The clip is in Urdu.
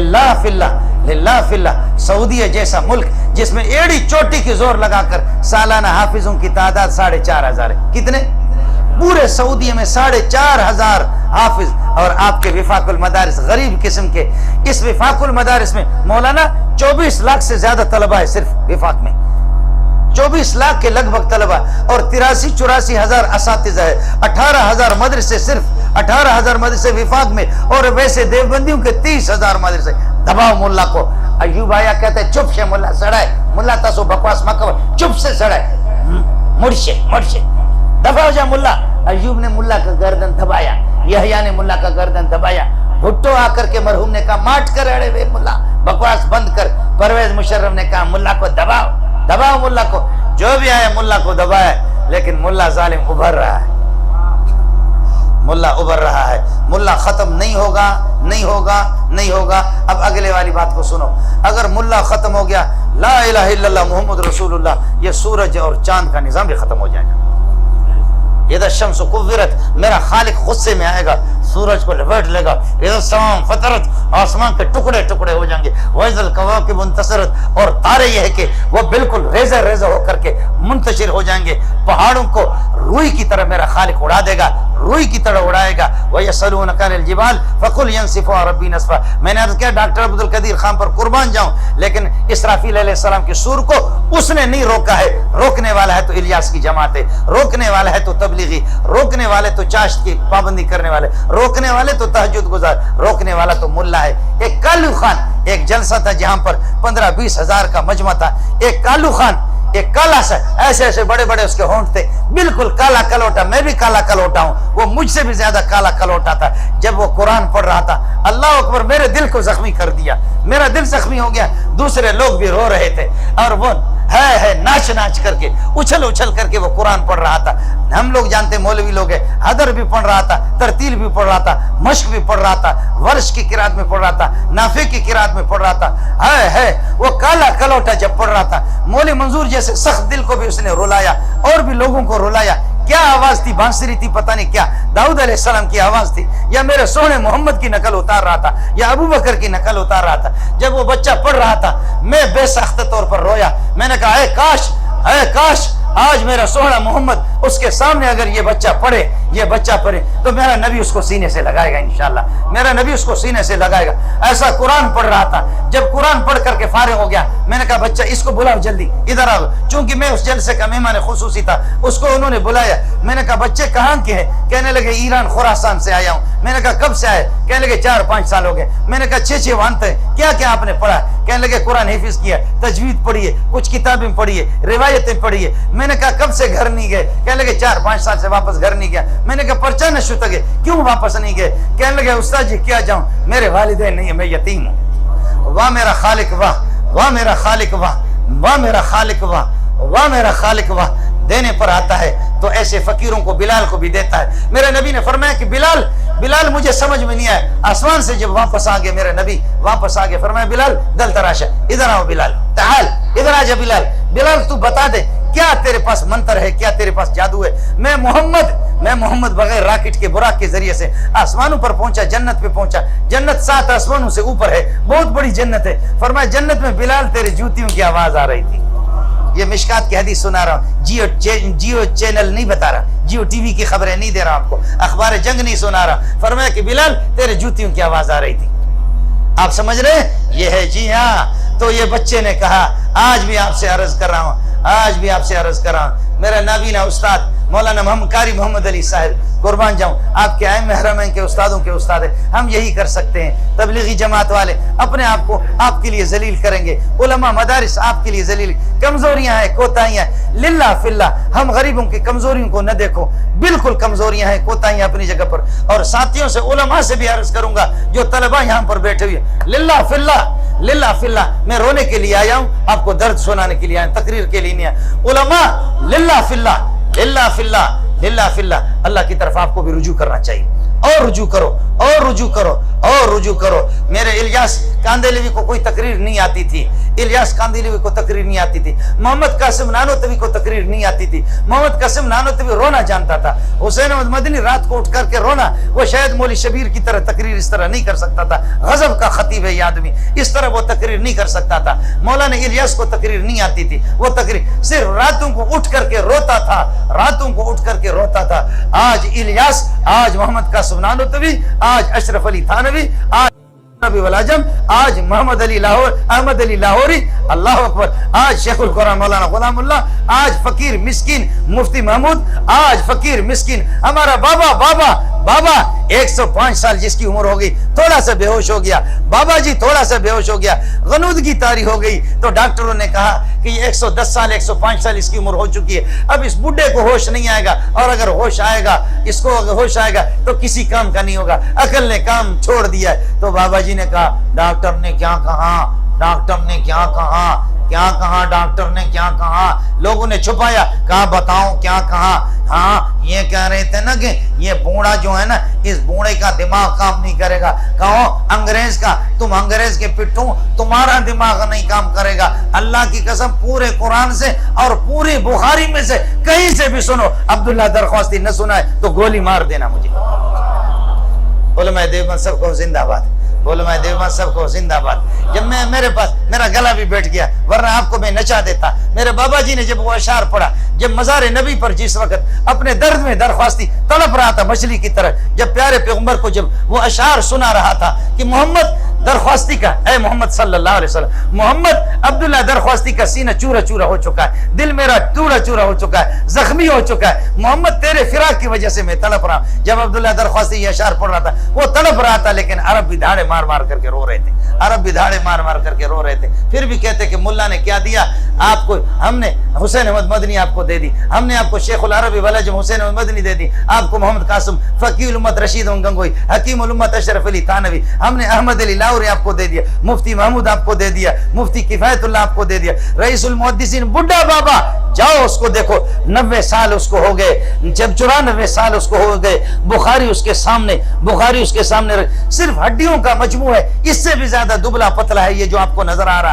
للہ فی اللہ، للہ فی اللہ۔ سعودیہ جیسا ملک جس میں ایڑی چوٹی کی زور لگا کر سالانہ حافظوں کی تعداد 4,500 ہے۔ کتنے؟ پورے سعودیہ میں 4,500 حافظ۔ اور آپ کے وفاق المدارس غریب قسم کے، اس وفاق المدارس میں مولانا 24 لاکھ سے زیادہ طلبہ ہے صرف وفاق میں، 24 لاکھ کے لگ بھگ طلبہ، اور 83-84 ہزار اساتذہ ہے، 18,000 مدرسے، صرف 18,000 مدرسے وفاق میں، اور ویسے دیوبندیوں کے 30,000 مدرسے۔ دباؤ ملا کو۔ ایوب آیا کہتا ہے چپ سے ملا سڑائے، ملا تاسو بکواس مکو، چپ سے سڑائے، مرشے دباؤ جا ملا۔ ایوب نے ملا کا گردن دبایا، یحییٰ نے ملا کا گردن دبایا، بھٹو آ کر کے مرحوم نے کہا ماٹ کر اڑے وے ملا، بکواس بند کر۔ پرویز مشرف نے کہا ملا کو دباؤ ملا کو۔ جو بھی آیا ملا کو دبایا، لیکن ملا ظالم ابھر رہا ہے، ملا ابھر رہا ہے۔ ملا ختم نہیں ہوگا۔ اب اگلے والی بات کو سنو، اگر ملا ختم ہو گیا، لا الہ الا اللہ محمد رسول اللہ، یہ سورج اور چاند کا نظام بھی ختم ہو جائے گا۔ اذا الشمس کورت، میرا خالق غصے میں آئے گا، سورج کو لپیٹ لے گا۔ اذا السماء فطرت، آسمان کے ٹکڑے ٹکڑے ہو جائیں گے۔ واذا الکواکب انتثرت، اور تارے یہ ہے کہ وہ بالکل ریزہ ریزہ ہو کر کے منتشر ہو جائیں گے۔ پہاڑوں کو روئی کی طرح میرا خالق اڑا دے گا، روئی کی طرح اڑائے گا۔ وَيَسْأَلُونَكَ عَنِ الْجِبَالِ فَقُلْ يَنسِفُهَا رَبِّي نَسْفًا۔ میں نے عرض کیا ڈاکٹر عبدالقدیر خان پر قربان جاؤں، لیکن اسرافیل علیہ السلام کی سور کو اس نے نہیں روکا ہے۔ روکنے والا ہے تو الیاس کی جماعت ہے، روکنے والا ہے تو تبلیغی، روکنے والے تو چاشت کی پابندی کرنے والے، روکنے والے تو تہجد گزار، روکنے والا تو ملا ہے۔ ایک کالو خان، ایک جلسہ تھا جہاں پر 15-20 ہزار کا مجمع تھا۔ ایک کالو خان، ایک کالا سا، ایسے بڑے بڑے اس کے ہونٹ تھے، بالکل کالا کلوٹا۔ میں بھی کالا کلوٹا ہوں، وہ مجھ سے بھی زیادہ کالا کلوٹا تھا۔ جب وہ قرآن پڑھ رہا تھا، اللہ اکبر، میرے دل کو زخمی کر دیا، میرا دل زخمی ہو گیا۔ دوسرے لوگ بھی رو رہے تھے، اور وہ ہے ناچ کر کے، اچھل کر کے وہ قرآن پڑھ رہا تھا۔ ہم لوگ جانتے مولوی لوگ ہیں، حدر بھی پڑھ رہا تھا، ترتیل بھی پڑھ رہا تھا، مشق بھی پڑھ رہا تھا، ورش کی قرات میں پڑھ رہا تھا، نافع کی قرات میں پڑھ رہا تھا۔ وہ کالا کلوٹا جب پڑھ رہا تھا، مولوی منظور جیسے سخت دل کو بھی اس نے رلایا، اور بھی لوگوں کو رلایا۔ کیا آواز تھی؟ بانسری تھی، پتہ نہیں کیا، داؤد علیہ السلام کی آواز تھی، یا میرے سونے محمد کی نقل اتار رہا تھا، یا ابو بکر کی نقل اتار رہا تھا۔ جب وہ بچہ پڑھ رہا تھا، میں بے ساختہ طور پر رویا۔ میں نے کہا اے کاش آج میرا سونا محمد اس کے سامنے اگر یہ بچہ پڑھے تو میرا نبی اس کو سینے سے لگائے گا، انشاءاللہ میرا نبی اس کو سینے سے لگائے گا۔ ایسا قرآن پڑھ رہا تھا۔ جب قرآن پڑھ کر کے فارغ ہو گیا، میں نے کہا بچہ اس کو بلاؤ، جلدی ادھر آؤ، چونکہ میں اس جلسے کا مہمان خصوصی تھا۔ اس کو انہوں نے بلایا۔ میں نے کہا بچے کہاں کے ہیں؟ کہنے لگے ایران خراسان سے آیا ہوں۔ میں نے کہا کب سے آئے؟ کہنے لگے 4-5 سال ہو گئے۔ میں نے کہا 6 وانتے ہیں، کیا آپ نے پڑھا؟ کہنے لگے قرآن حفظ کیا، تجوید پڑھی ہے، کچھ کتابیں پڑھی ہے، روایتیں پڑھی ہے۔ میں نے کہا کب سے گھر نہیں گئے؟ کہنے لگے 4-5 سال سے واپس گھر نہیں گیا۔ میں نے کہا پرچہ نہ شو تگے، کیوں واپس نہیں گئے؟ کہنے لگے استاد جی کیا جاؤں، میرے والدین نہیں ہیں، میں یتیم ہوں۔ واہ میرا خالق واہ، واہ میرا خالق واہ، واہ میرا خالق واہ، واہ میرا خالق واہ۔ دینے پر آتا ہے تو ایسے فقیروں کو، بلال کو بھی دیتا ہے۔ میرے نبی نے فرمایا کہ بلال مجھے سمجھ میں نہیں آیا۔ آسمان سے جب واپس آ گئے، میرے نبی واپس آ گئے، فرمایا بلال دل تراشا، ادھر آؤ بلال، تعال ادھر آ جا بلال تو بتا دے کیا تیرے پاس منتر ہے، کیا تیرے پاس جادو ہے۔ میں محمد بغیر راکٹ کے براق کے ذریعے سے آسمانوں پر پہنچا، جنت پہ پہنچا۔ جنت 7 آسمانوں سے اوپر ہے، بہت بڑی جنت ہے۔ فرمایا جنت میں بلال تیرے جوتیوں کی آواز آ رہی تھی۔ یہ مشکات کی حدیث سنا رہا ہوں، جیو چینل نہیں بتا رہا، جیو ٹی وی کی خبریں نہیں دے رہا آپ کو، اخبار جنگ نہیں سنا رہا۔ فرمایا کہ بلال تیرے جوتیوں کی آواز آ رہی تھی۔ آپ سمجھ رہے ہیں؟ یہ ہے جی ہاں۔ تو یہ بچے نے کہا آج بھی آپ سے عرض کر رہا ہوں، میرا نابینا استاد مولانا قاری محمد علی صاحب، قربان جاؤں، آپ کے ائمہ حرمین کے استادوں کے استاد ہیں۔ ہم یہی کر سکتے ہیں۔ تبلیغی جماعت والے اپنے آپ کو آپ کے لیے ذلیل کریں گے، علماء مدارس آپ کے لیے ذلیل، کمزوریاں ہیں، کوتاہیاں ہیں، للہ فی اللہ ہم غریبوں کی کمزوریوں کو نہ دیکھو، بالکل کمزوریاں ہیں، کوتاہیاں اپنی جگہ پر۔ اور ساتھیوں سے، علماء سے بھی عرض کروں گا جو طلباء یہاں پر بیٹھے ہوئے، للہ فی اللہ میں رونے کے لیے آیا ہوں، آپ کو درد سنانے کے لیے آیا، تقریر کے لیے نہیں آیا۔ علماء للہ فی اللہ، اللہ کی طرف آپ کو بھی رجوع کرنا چاہیے، اور رجوع کرو اور رجوع کرو. میرے الیاس کاندیلوی کو کوئی تقریر نہیں آتی تھی. الیاس کاندیلوی کو تقریر نہیں آتی تھی. محمد قاسم نانوتوی کو تقریر نہیں آتی تھی. محمد قاسم نانوتوی رونا جانتا تھا. حسین احمد مدنی رات کو اٹھ کر کے رونا. وہ شاید مولوی شبیر کی طرح تقریر اس طرح نہیں کر سکتا تھا. غضب کا خطیب ہے یہ آدمی, اس طرح وہ تقریر نہیں کر سکتا تھا. مولانا الیاس کو تقریر نہیں آتی تھی. وہ تقریر صرف راتوں کو اٹھ کر کے روتا تھا, راتوں کو اٹھ کر کے روتا تھا. آج الیاس, آج محمد قاسم نانوتوی, آج اشرف علی تھانوی, آج نبی والعجم, آج محمد علی لاہور, احمد علی لاہوری, اللہ اکبر, آج شیخ القرآن مولانا غلام اللہ, آج فقیر مسکین مفتی محمود, آج فقیر مسکین ہمارا بابا 105 سال جس کی عمر ہو گئی, تھوڑا سا بے ہوش ہو گیا. بابا جی تھوڑا سا بے ہوش ہو گیا, غنودگی طاری ہو گئی, تو ڈاکٹروں نے کہا کہ یہ 110 سال 105 سال اس کی عمر ہو چکی ہے, اب اس بڈھے کو ہوش نہیں آئے گا, اور اگر ہوش آئے گا, اس کو اگر ہوش آئے گا تو کسی کام کا نہیں ہوگا. عقل نے کام چھوڑ دیا ہے. تو بابا جی نے کہا ڈاکٹر نے کیا کہا, ڈاکٹر نے کیا کہا, کیا کہا, ڈاکٹر نے کیا کہا. لوگوں نے چھپایا, کہا بتاؤ کیا کہا. ہاں یہ کہہ رہے تھے نا کہ یہ بوڑھا جو ہے نا, اس بوڑھے کا دماغ کام نہیں کرے گا. کہو انگریز کا, تم انگریز کے پٹھوں, تمہارا دماغ نہیں کام کرے گا. اللہ کی قسم پورے قرآن سے اور پوری بخاری میں سے کہیں سے بھی سنو, عبداللہ درخواستی نہ سنا ہے تو گولی مار دینا مجھے. علماء دیوبند سب کو زندہ باد, علماء دیوبند سب کو زندہ باد. جب میں میرے پاس میرا گلا بھی بیٹھ گیا, ورنہ آپ کو میں نچا دیتا. میرے بابا جی نے جب وہ اشعار پڑھا, جب مزار نبی پر جس وقت اپنے درد میں درخواستی تڑپ رہا تھا مچھلی کی طرح, جب پیارے پیغمبر کو جب وہ اشعار سنا رہا تھا کہ محمد درخواستی کا, اے محمد صلی اللہ علیہ وسلم, محمد عبداللہ درخواستی کا سینہ چورا چورا ہو چکا ہے, دل میرا چورا چورا ہو چکا ہے, زخمی ہو چکا ہے, محمد تیرے فراق کی وجہ سے میں تڑپ رہا ہوں. جب عبداللہ درخواستی یہ اشعار پڑھ رہا تھا, وہ تڑپ رہا تھا, لیکن عرب بھی دھاڑے مار مار کر کے رو رہے تھے, عرب بھی دھاڑے مار مار کر کے رو رہے تھے. پھر بھی کہتے کہ ملا نے کیا دیا آپ کو, ہم نے حسین احمد مدنی آپ کو دے دی, ہم نے آپ کو شیخ العربی والعجم حسین احمد مدنی دے دی, آپ کو محمد قاسم فقیہ الامت رشید گنگوئی, حکیم الامت اشرف علی تھانوی, ہم نے احمد علی لاہوری آپ کو دے دیا, مفتی محمود آپ کو دے دیا, مفتی کفایت اللہ آپ کو دے دیا, رئیس المحدثین بڈھا بابا, جاؤ اس کو دیکھو, 90 سال اس کو ہو گئے, جب 94 سال اس کو ہو گئے, بخاری اس کے سامنے, بخاری اس کے سامنے, صرف ہڈیوں کا مجموع ہے, اس سے بھی زیادہ دبلا پتلا ہے یہ جو آپ کو نظر آ رہا